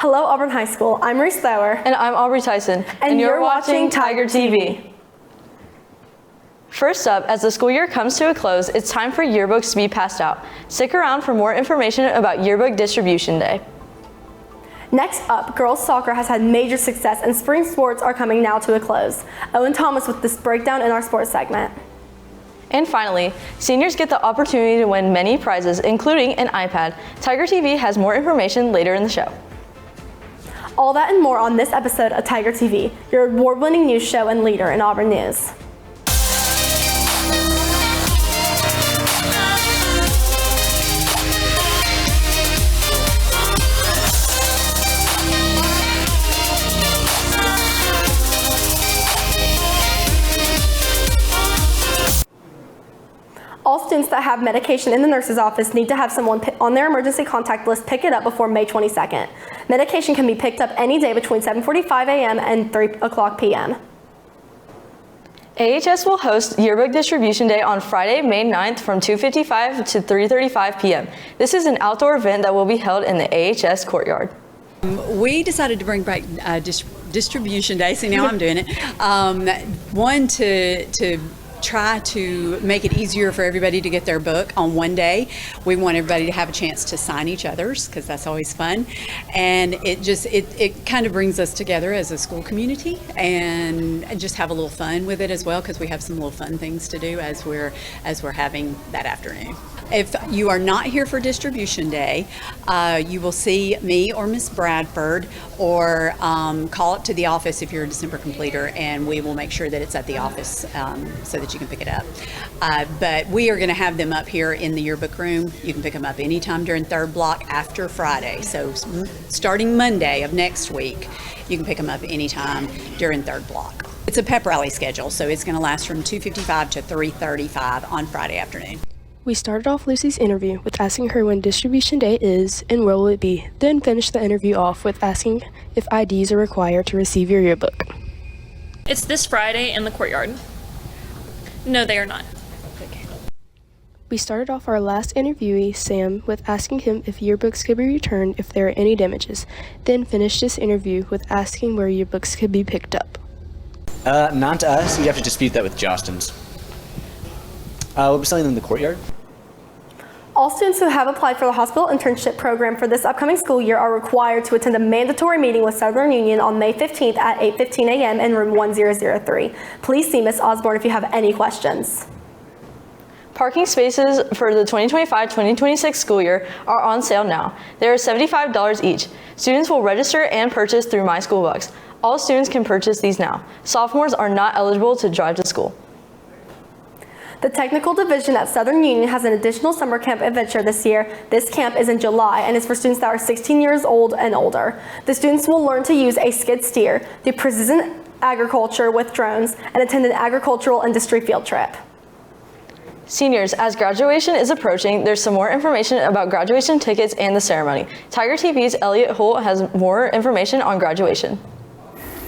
Hello, Auburn High School. I'm Reese Thauer. And I'm Aubrey Tyson. And you're watching Tiger TV. First up, as the school year comes to a close, it's time for yearbooks to be passed out. Stick around for more information about Yearbook Distribution Day. Next up, girls soccer has had major success and spring sports are coming now to a close. Owen Thomas with this breakdown in our sports segment. And finally, seniors get the opportunity to win many prizes, including an iPad. Tiger TV has more information later in the show. All that and more on this episode of Tiger TV, your award-winning news show and leader in Auburn news. All students that have medication in the nurse's office need to have someone on their emergency contact list pick it up before May 22nd. Medication can be picked up any day between 7:45 a.m. and 3 o'clock p.m. AHS will host Yearbook Distribution Day on Friday, May 9th from 2:55 to 3:35 p.m. This is an outdoor event that will be held in the AHS courtyard. We decided to bring back Distribution Day. See, now I'm doing it. One, to try to make it easier for everybody to get their book on one day. We want everybody to have a chance to sign each other's, because that's always fun. And it kind of brings us together as a school community and just have a little fun with it as well, because we have some little fun things to do as we're having that afternoon. If you are not here for Distribution Day, you will see me or Miss Bradford, or call it to the office if you're a December completer, and we will make sure that it's at the office so that you can pick it up. But we are going to have them up here in the yearbook room. You can pick them up anytime during third block after Friday. So starting Monday of next week, you can pick them up anytime during third block. It's a pep rally schedule, so it's going to last from 2:55 to 3:35 on Friday afternoon. We started off Lucy's interview with asking her when Distribution Day is and where will it be, then finished the interview off with asking if IDs are required to receive your yearbook. It's this Friday in the courtyard. No, they are not. Okay. We started off our last interviewee, Sam, with asking him if yearbooks could be returned if there are any damages, then finished this interview with asking where yearbooks could be picked up. Not to us. You have to dispute that with Jostens. We'll be selling them in the courtyard. All students who have applied for the hospital internship program for this upcoming school year are required to attend a mandatory meeting with Southern Union on May 15th at 8:15 a.m. in room 1003. Please see Ms. Osborne if you have any questions. Parking spaces for the 2025-2026 school year are on sale now. They are $75 each. Students will register and purchase through My School Bucks. All students can purchase these now. Sophomores are not eligible to drive to school. The technical division at Southern Union has an additional summer camp adventure this year. This camp is in July and is for students that are 16 years old and older. The students will learn to use a skid steer, do precision agriculture with drones, and attend an agricultural industry field trip. Seniors, as graduation is approaching, there's some more information about graduation tickets and the ceremony. Tiger TV's Elliot Holt has more information on graduation.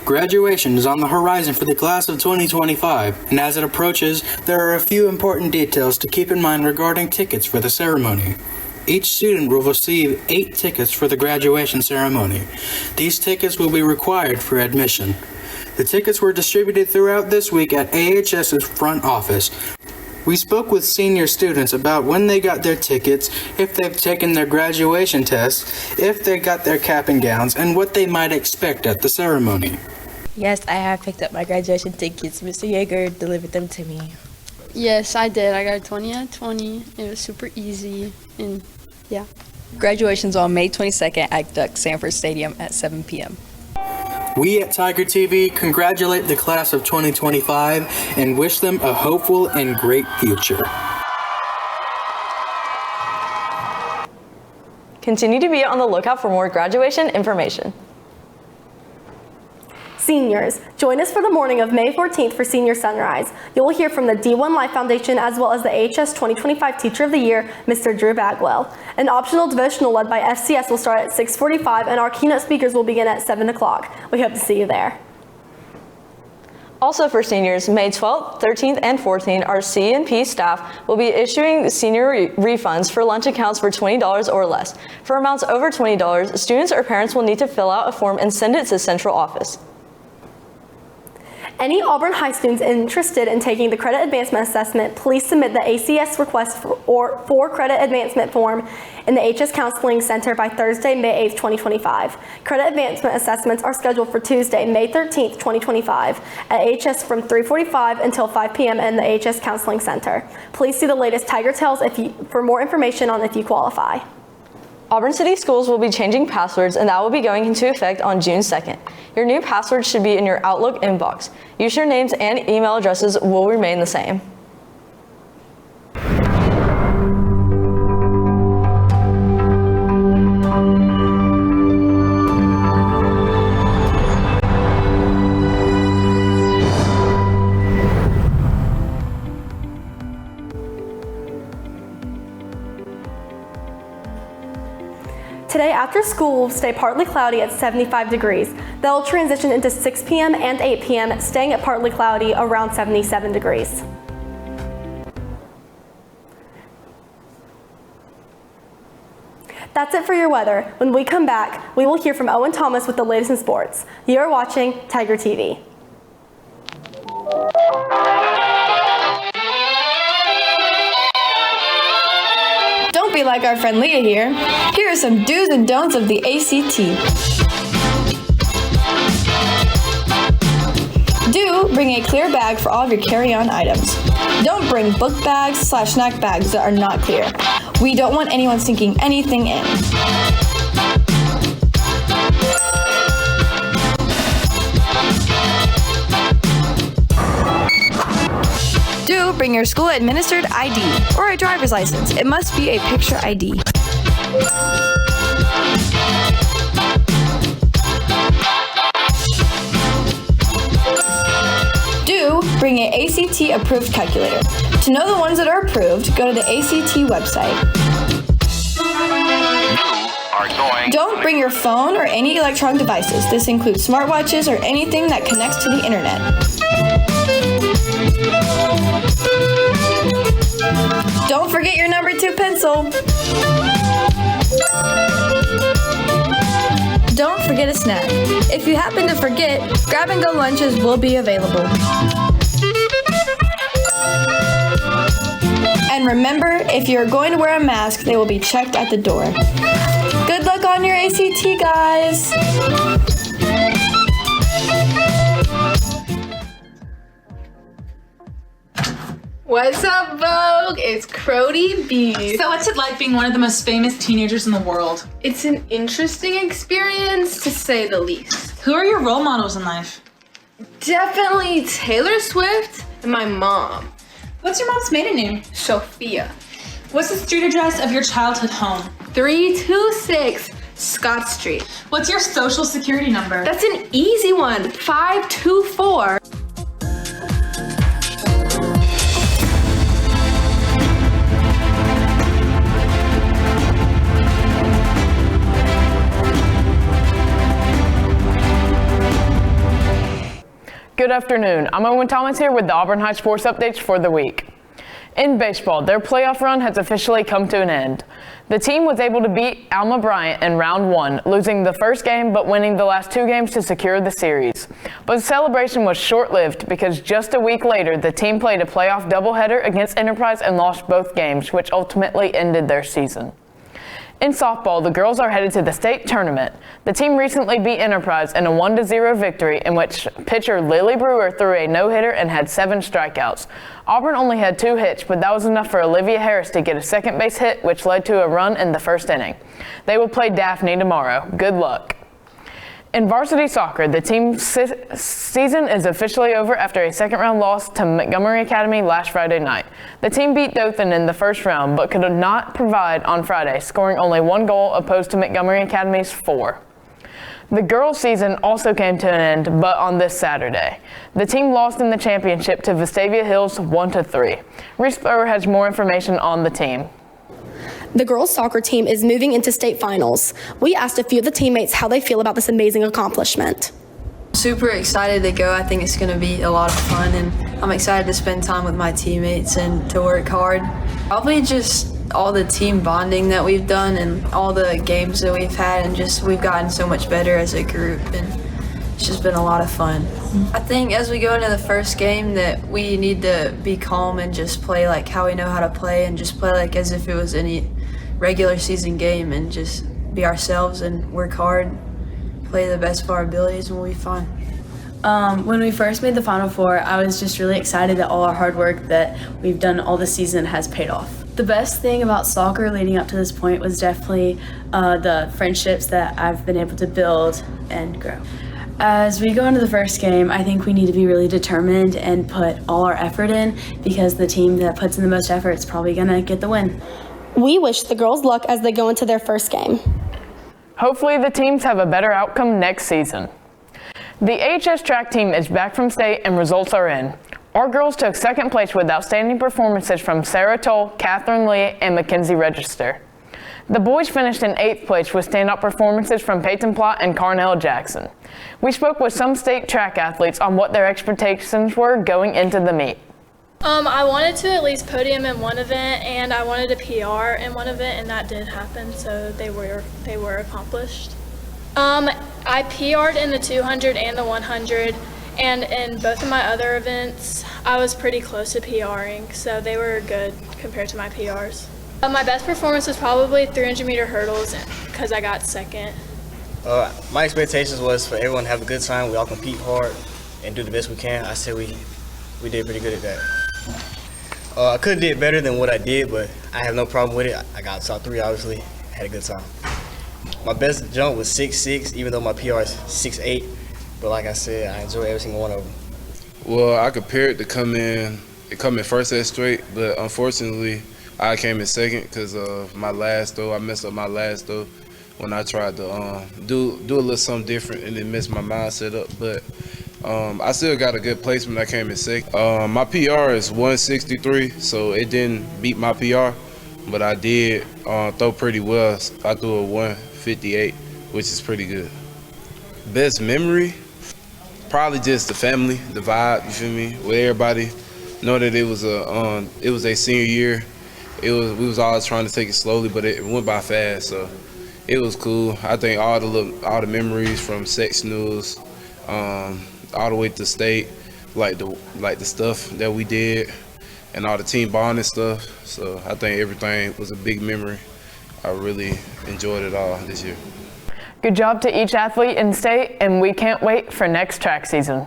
Graduation is on the horizon for the class of 2025, and as it approaches, there are a few important details to keep in mind regarding tickets for the ceremony. Each student will receive 8 tickets for the graduation ceremony. These tickets will be required for admission. The tickets were distributed throughout this week at AHS's front office. We spoke with senior students about when they got their tickets, if they've taken their graduation tests, if they got their cap and gowns, and what they might expect at the ceremony. Yes, I have picked up my graduation tickets. Mr. Yeager delivered them to me. Yes, I did. I got a 20 out of 20. It was super easy, and yeah. Graduation's on May 22nd at Duck Sanford Stadium at 7 p.m. We at Tiger TV congratulate the class of 2025 and wish them a hopeful and great future. Continue to be on the lookout for more graduation information. Seniors, join us for the morning of May 14th for Senior Sunrise. You will hear from the D1 Life Foundation as well as the AHS 2025 Teacher of the Year, Mr. Drew Bagwell. An optional devotional led by FCS will start at 6:45 and our keynote speakers will begin at 7 o'clock. We hope to see you there. Also for seniors, May 12th, 13th, and 14th, our C&P staff will be issuing senior refunds for lunch accounts for $20 or less. For amounts over $20, students or parents will need to fill out a form and send it to central office. Any Auburn High students interested in taking the credit advancement assessment, please submit the ACS request for credit advancement form in the HS Counseling Center by Thursday, May 8th, 2025. Credit advancement assessments are scheduled for Tuesday, May 13th, 2025 at HS from 3:45 until 5 p.m. in the HS Counseling Center. Please see the latest Tiger Tales for more information on if you qualify. Auburn City Schools will be changing passwords, and that will be going into effect on June 2nd. Your new password should be in your Outlook inbox. Usernames and email addresses will remain the same. Today after school will stay partly cloudy at 75 degrees. That will transition into 6 p.m. and 8 p.m., staying at partly cloudy around 77 degrees. That's it for your weather. When we come back, we will hear from Owen Thomas with the latest in sports. You are watching Tiger TV. Don't be like our friend Leah here. Here are some do's and don'ts of the ACT. Do bring a clear bag for all of your carry-on items. Don't bring book bags / snack bags that are not clear. We don't want anyone sinking anything in. Do bring your school-administered ID or a driver's license. It must be a picture ID. Do bring an ACT-approved calculator. To know the ones that are approved, go to the ACT website. Don't bring your phone or any electronic devices. This includes smartwatches or anything that connects to the internet. Don't forget your number 2 pencil. Don't forget a snack. If you happen to forget, grab-and-go lunches will be available. And remember, if you're going to wear a mask, they will be checked at the door. Good luck on your ACT, guys! What's up, Vogue? It's Crody B. So what's it like being one of the most famous teenagers in the world? It's an interesting experience, to say the least. Who are your role models in life? Definitely Taylor Swift and my mom. What's your mom's maiden name? Sophia. What's the street address of your childhood home? 326 Scott Street. What's your social security number? That's an easy one, 524. Good afternoon. I'm Owen Thomas here with the Auburn High sports updates for the week. In baseball, their playoff run has officially come to an end. The team was able to beat Alma Bryant in round 1, losing the first game but winning the last 2 games to secure the series. But the celebration was short-lived because just a week later, the team played a playoff doubleheader against Enterprise and lost both games, which ultimately ended their season. In softball, the girls are headed to the state tournament. The team recently beat Enterprise in a 1-0 victory in which pitcher Lily Brewer threw a no-hitter and had 7 strikeouts. Auburn only had 2 hits, but that was enough for Olivia Harris to get a second base hit, which led to a run in the first inning. They will play Daphne tomorrow. Good luck. In varsity soccer, the team's season is officially over after a second-round loss to Montgomery Academy last Friday night. The team beat Dothan in the first round, but could not provide on Friday, scoring only 1 goal opposed to Montgomery Academy's 4. The girls' season also came to an end, but on this Saturday. The team lost in the championship to Vestavia Hills 1-3. Reese Thrower has more information on the team. The girls' soccer team is moving into state finals. We asked a few of the teammates how they feel about this amazing accomplishment. Super excited to go. I think it's going to be a lot of fun, and I'm excited to spend time with my teammates and to work hard. Probably just all the team bonding that we've done and all the games that we've had, and just we've gotten so much better as a group, and it's just been a lot of fun. I think as we go into the first game that we need to be calm and just play like how we know how to play, and just play like as if it was any regular season game, and just be ourselves and work hard, play the best of our abilities, and we'll be fine. When we first made the Final Four, I was just really excited that all our hard work that we've done all this season has paid off. The best thing about soccer leading up to this point was definitely the friendships that I've been able to build and grow. As we go into the first game, I think we need to be really determined and put all our effort in, because the team that puts in the most effort is probably going to get the win. We wish the girls luck as they go into their first game. Hopefully the teams have a better outcome next season. The AHS track team is back from state and results are in. Our girls took second place with outstanding performances from Sarah Toll, Catherine Lee, and Mackenzie Register. The boys finished in 8th place with standout performances from Peyton Plott and Carnell Jackson. We spoke with some state track athletes on what their expectations were going into the meet. I wanted to at least podium in one event, and I wanted a PR in one event, and that did happen, so they were accomplished. I PR'd in the 200 and the 100, and in both of my other events, I was pretty close to PRing, so they were good compared to my PRs. My best performance was probably 300-meter hurdles, because I got second. My expectations was for everyone to have a good time. We all compete hard and do the best we can. I said we did pretty good at that. I could have did better than what I did, but I have no problem with it. I got top 3, obviously. Had a good time. My best jump was 6'6", even though my PR is 6'8". But like I said, I enjoy every single one of them. Well, I compared to come in first at straight, but unfortunately, I came in second because of my last throw. I messed up my last throw when I tried to do a little something different, and it messed my mindset up. But I still got a good placement. I came in second. My PR is 163, so it didn't beat my PR, but I did throw pretty well. I threw a 158, which is pretty good. Best memory? Probably just the family, the vibe, you feel me? With everybody, know that it was a senior year. We was always trying to take it slowly, but it went by fast, so it was cool. I think all the memories from sectionals, all the way to state, like the stuff that we did, and all the team bonding stuff. So I think everything was a big memory. I really enjoyed it all this year. Good job to each athlete in state, and we can't wait for next track season.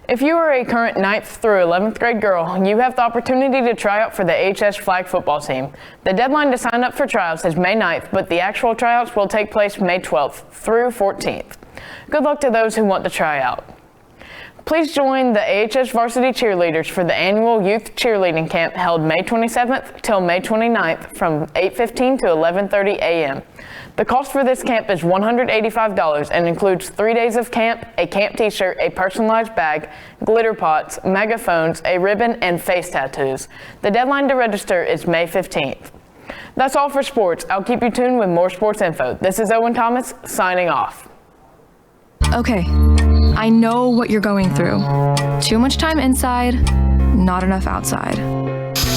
If you are a current 9th through 11th grade girl, you have the opportunity to try out for the AHS flag football team. The deadline to sign up for tryouts is May 9th, but the actual tryouts will take place May 12th through 14th. Good luck to those who want to try out. Please join the AHS varsity cheerleaders for the annual youth cheerleading camp held May 27th till May 29th from 8:15 to 11:30 a.m. The cost for this camp is $185 and includes 3 days of camp, a camp t-shirt, a personalized bag, glitter pots, megaphones, a ribbon, and face tattoos. The deadline to register is May 15th. That's all for sports. I'll keep you tuned with more sports info. This is Owen Thomas signing off. Okay, I know what you're going through. Too much time inside, not enough outside.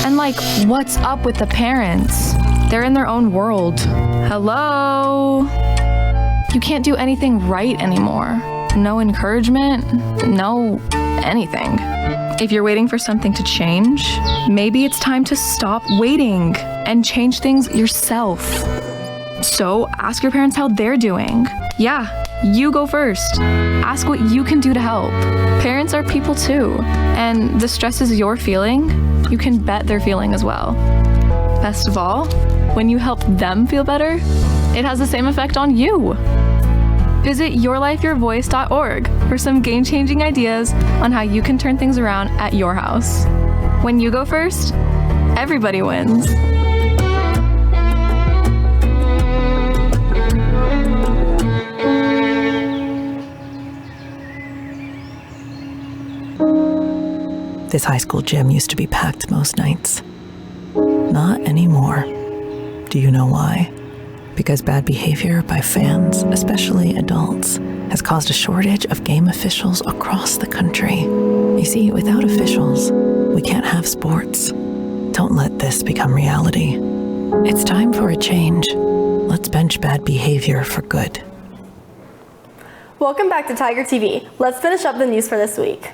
And like, what's up with the parents? They're in their own world. Hello? You can't do anything right anymore. No encouragement, no anything. If you're waiting for something to change, maybe it's time to stop waiting and change things yourself. So ask your parents how they're doing. Yeah, you go first. Ask what you can do to help. Parents are people too, and the stresses you're feeling, you can bet they're feeling as well. Best of all, when you help them feel better, it has the same effect on you. Visit yourlifeyourvoice.org for some game-changing ideas on how you can turn things around at your house. When you go first, everybody wins. This high school gym used to be packed most nights. Not anymore. Do you know why? Because bad behavior by fans, especially adults, has caused a shortage of game officials across the country. You see, without officials, we can't have sports. Don't let this become reality. It's time for a change. Let's bench bad behavior for good. Welcome back to Tiger TV. Let's finish up the news for this week.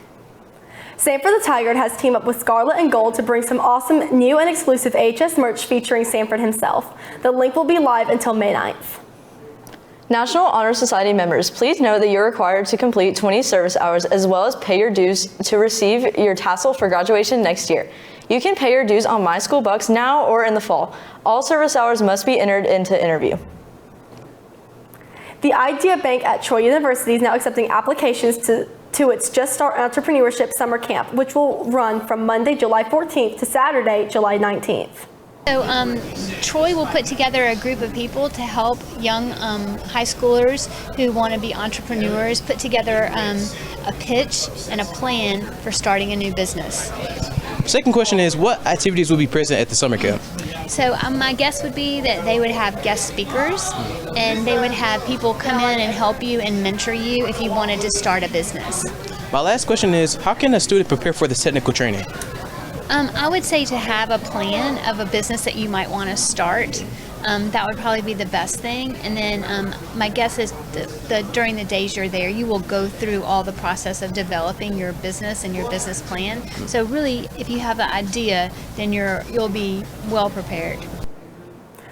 Sanford the Tiger has teamed up with Scarlet and Gold to bring some awesome new and exclusive HS merch featuring Sanford himself. The link will be live until May 9th. National Honor Society members, please know that you're required to complete 20 service hours as well as pay your dues to receive your tassel for graduation next year. You can pay your dues on My School Bucks now or in the fall. All service hours must be entered into interview. The Idea Bank at Troy University is now accepting applications to its Just Start Entrepreneurship Summer Camp, which will run from Monday, July 14th to Saturday, July 19th. So Troy will put together a group of people to help young high schoolers who want to be entrepreneurs put together a pitch and a plan for starting a new business. Second question is, what activities will be present at the summer camp? So my guess would be that they would have guest speakers and they would have people come in and help you and mentor you if you wanted to start a business. My last question is, how can a student prepare for this technical training? I would say to have a plan of a business that you might want to start. That would probably be the best thing. And then my guess is that during the days you're there, you will go through all the process of developing your business and your business plan. So really, if you have an idea, then you'll be well prepared.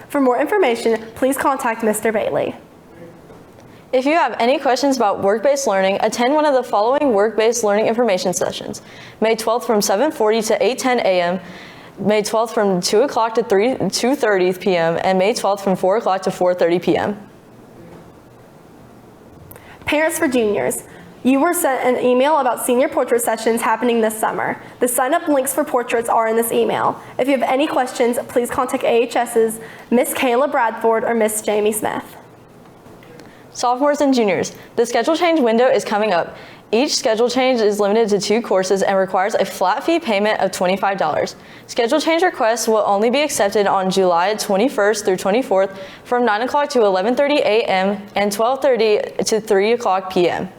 For more information, please contact Mr. Bailey. If you have any questions about work-based learning, attend one of the following work-based learning information sessions. May 12th from 7:40 to 8:10 a.m., May 12th from 2 o'clock to 2:30 p.m., and May 12th from 4 o'clock to 4:30 p.m. Parents for juniors. You were sent an email about senior portrait sessions happening this summer. The sign-up links for portraits are in this email. If you have any questions, please contact AHS's Miss Kayla Bradford or Miss Jamie Smith. Sophomores and juniors, the schedule change window is coming up. Each schedule change is limited to 2 courses and requires a flat fee payment of $25. Schedule change requests will only be accepted on July 21st through 24th from 9 o'clock to 11:30 a.m. and 12:30 to 3 o'clock p.m.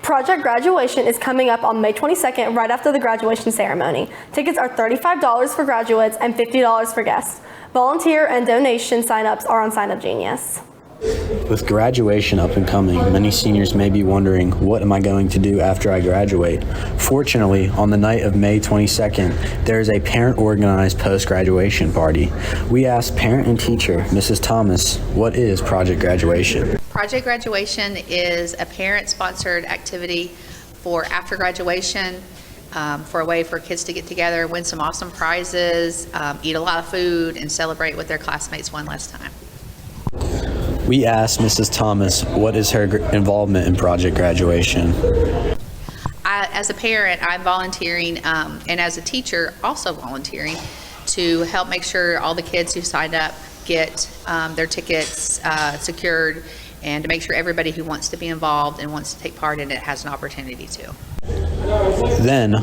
Project graduation is coming up on May 22nd, right after the graduation ceremony. Tickets are $35 for graduates and $50 for guests. Volunteer and donation sign-ups are on Sign Up Genius. With graduation up and coming, many seniors may be wondering, what am I going to do after I graduate? Fortunately, on the night of May 22nd, there is a parent-organized post-graduation party. We asked parent and teacher, Mrs. Thomas, what is Project Graduation? Project Graduation is a parent-sponsored activity for after graduation, for a way for kids to get together, win some awesome prizes, eat a lot of food, and celebrate with their classmates one last time. We asked Mrs. Thomas, what is her involvement in Project Graduation? As a parent, I'm volunteering, and as a teacher, also volunteering to help make sure all the kids who signed up get their tickets secured, and to make sure everybody who wants to be involved and wants to take part in it has an opportunity to. Then,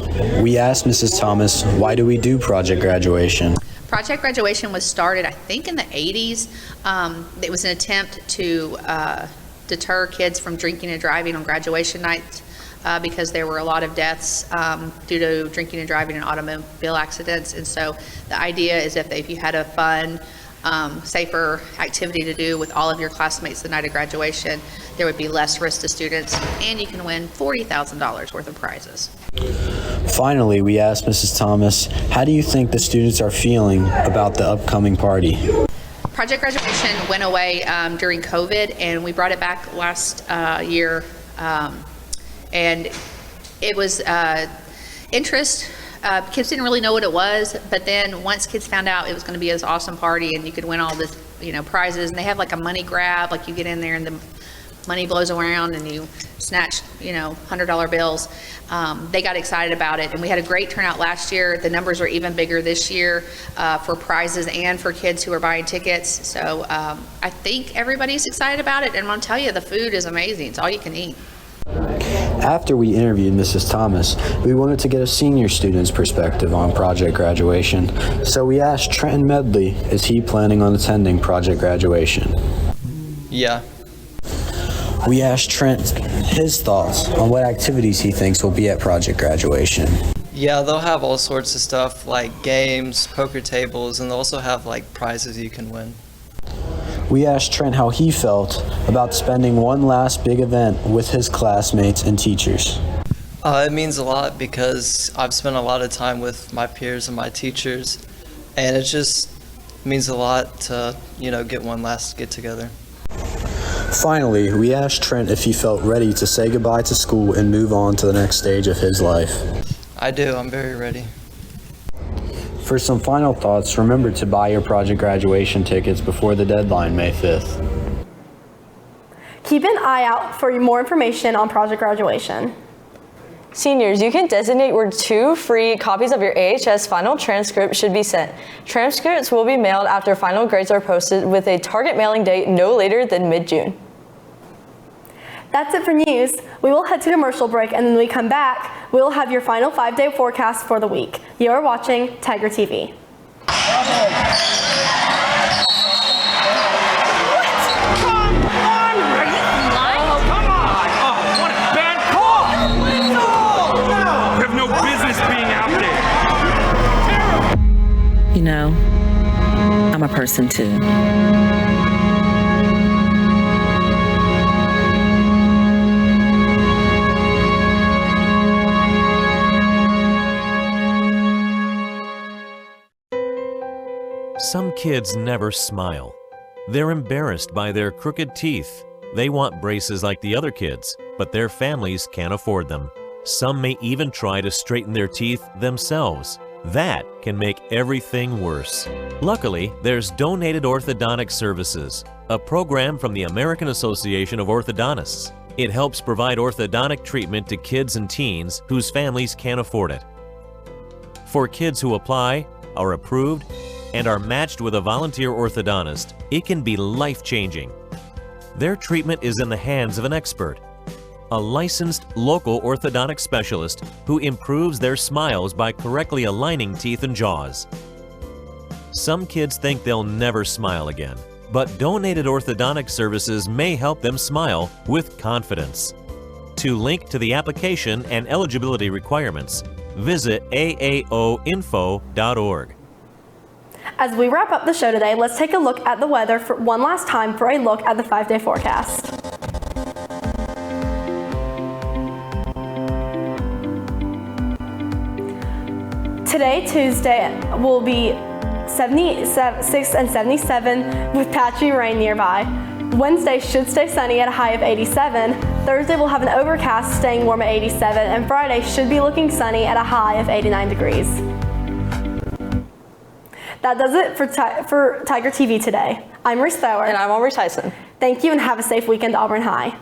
we asked Mrs. Thomas, why do we do Project Graduation? Project Graduation was started, I think, in the 80s. It was an attempt to deter kids from drinking and driving on graduation night because there were a lot of deaths due to drinking and driving in automobile accidents. And so the idea is if you had a fun, safer activity to do with all of your classmates the night of graduation, there would be less risk to students, and you can win $40,000 worth of prizes. Finally, we asked Mrs. Thomas, how do you think the students are feeling about the upcoming party? Project Graduation went away during COVID, and we brought it back last year, and it was interest. Kids didn't really know what it was, but then once kids found out it was going to be this awesome party and you could win all this, prizes, and they have like a money grab, like you get in there and the money blows around and you snatch, $100 bills. They got excited about it, and we had a great turnout last year. The numbers are even bigger this year for prizes and for kids who are buying tickets. So I think everybody's excited about it, and I'm going to tell you, the food is amazing. It's all you can eat. After we interviewed Mrs. Thomas, we wanted to get a senior student's perspective on project graduation, so we asked Trenton Medley, is he planning on attending project graduation? Yeah. We asked Trent his thoughts on what activities he thinks will be at project graduation. Yeah, they'll have all sorts of stuff like games, poker tables, and they'll also have like prizes you can win. We asked Trent how he felt about spending one last big event with his classmates and teachers. It means a lot because I've spent a lot of time with my peers and my teachers, and it just means a lot to, get one last get together. Finally, we asked Trent if he felt ready to say goodbye to school and move on to the next stage of his life. I do, I'm very ready. For some final thoughts, remember to buy your project graduation tickets before the deadline, May 5th. Keep an eye out for more information on project graduation. Seniors, you can designate where 2 free copies of your AHS final transcript should be sent. Transcripts will be mailed after final grades are posted with a target mailing date no later than mid-June. That's it for news. We will head to commercial break, and when we come back, we will have your final 5-day forecast for the week. You are watching Tiger TV. I'm a person too. Some kids never smile. They're embarrassed by their crooked teeth. They want braces like the other kids, but their families can't afford them. Some may even try to straighten their teeth themselves. That can make everything worse. Luckily, there's Donated Orthodontic Services, a program from the American Association of Orthodontists. It helps provide orthodontic treatment to kids and teens whose families can't afford it. For kids who apply, are approved, and are matched with a volunteer orthodontist, it can be life-changing. Their treatment is in the hands of an expert, a licensed local orthodontic specialist who improves their smiles by correctly aligning teeth and jaws. Some kids think they'll never smile again, but Donated Orthodontic Services may help them smile with confidence. To link to the application and eligibility requirements, visit aaoinfo.org. As we wrap up the show today, let's take a look at the weather for one last time for a look at the 5-day forecast. Today, Tuesday, will be 76 and 77 with patchy rain nearby. Wednesday should stay sunny at a high of 87. Thursday will have an overcast, staying warm at 87, and Friday should be looking sunny at a high of 89 degrees. That does it for Tiger TV today. I'm Reese Bauer. And I'm Aubrey Tyson. Thank you and have a safe weekend, Auburn High.